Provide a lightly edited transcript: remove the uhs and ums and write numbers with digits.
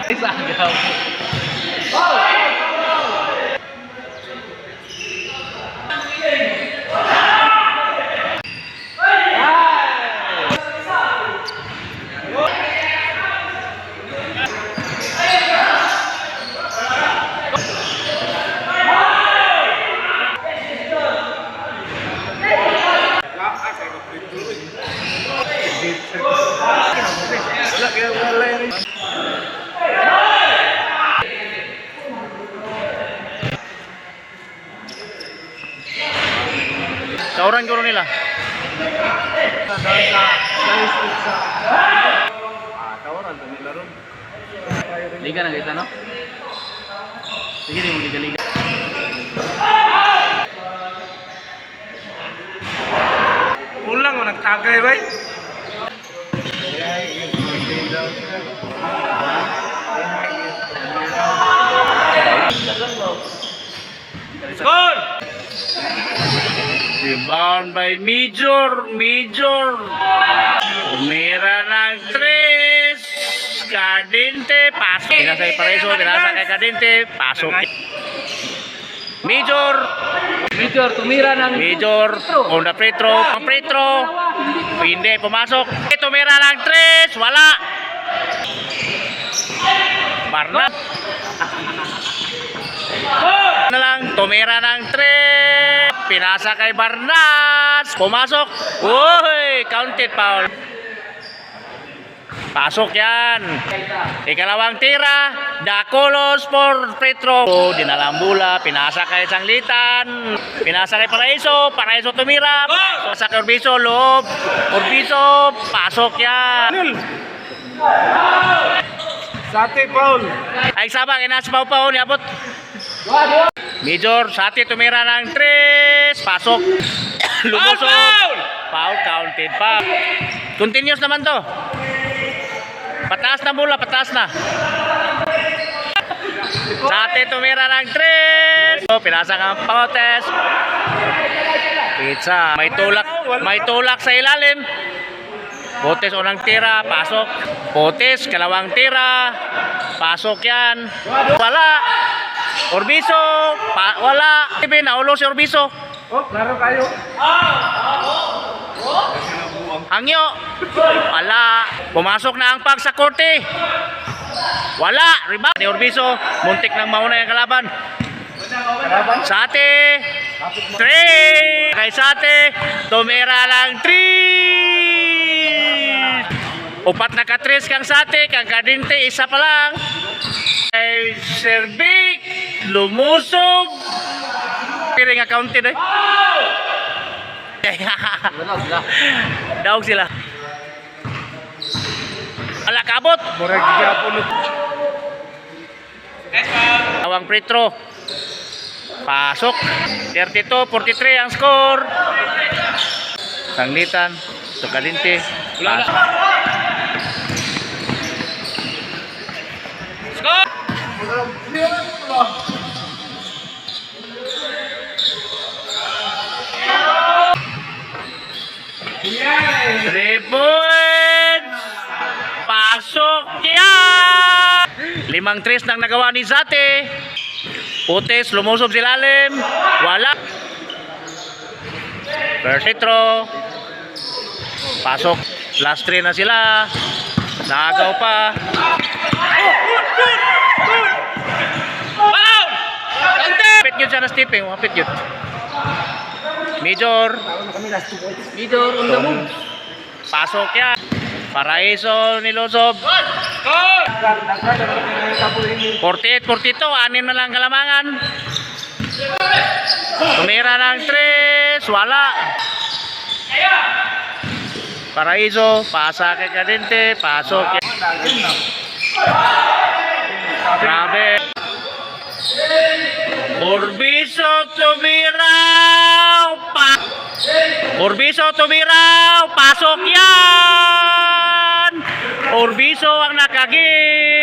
Isagaw. Sauran guro nila. Tawaran to nila ron. Liga na guys, ano? Sige, di mo liga-liga. Kulang mo nagtagay bay. Score! Rebound by Major. Umira ng 3. Cardente. Pasok. Tinasa kay Pareso. Tinasa kay Cardente. Pasok. Major. Tumira ng Major. Onda Petro. Hindi. Pumasok. Tumira ng 3. Wala. Barna. Na lang. Tumira ng 3. Pinasa kay Barnas. Pumasok. Uy, counted foul. Pasok yan. Ikalawang tira. Dacolos for Petro. Dinalang bola. Pinasa kay Sanglitan. Pinasa kay Paraiso tumira. Pinasa kay Urbiso. Loob. Urbiso. Pasok yan. Sate foul. Ay sabang. Inas pau-pau. Niabot. Major, Sati tumira ng 3. Pasok. Lumusok. Foul counted pa. Continuous naman to. Pataas na bola, pataas na. Sati tumira ng 3. Pinasa ng Potes. Pizza. May tulak sa ilalim. Potes unang tira, pasok. Potes, kalawang tira. Pasok yan. Wala. Urbiso, wala. Naulo si Urbiso. Oh, laro kayo. Hangyo. Wala. Pumasok na ang pag sa korte. Wala. Rebound ni Urbiso. Muntik nang mauna yung kalaban. Sate. 3. Kay Sate. Tumira lang 3. Upat na ka-3 kang Sate. Kang Cardente. Isa pa lang. Kay Serbic. Lumusog. Piring accounted eh. Daog sila. Ala kabot. Murag gyapon. Tawang Petro. Pasok. 32-43 ang score. Sanglitan. Cardente. Pasok. Score. 3 points. Pasok yan. 5-3 nang nagawa ni Zate. Putes, lumusob si lalim. Wala. Petro. Pasok. Last 3 na sila. Nagaw pa. Pit yun siya na stepping. Pit yun. Major on the move. Pasok yan. Paraiso nilusob. 48-42. 6 na lang kalamangan. Tumira ng 3. Wala. Paraiso. Pasa kay Cardente. Pasok yan. Grabe. Urbiso tumiraw. Pasok yan. Urbiso ang nakagin.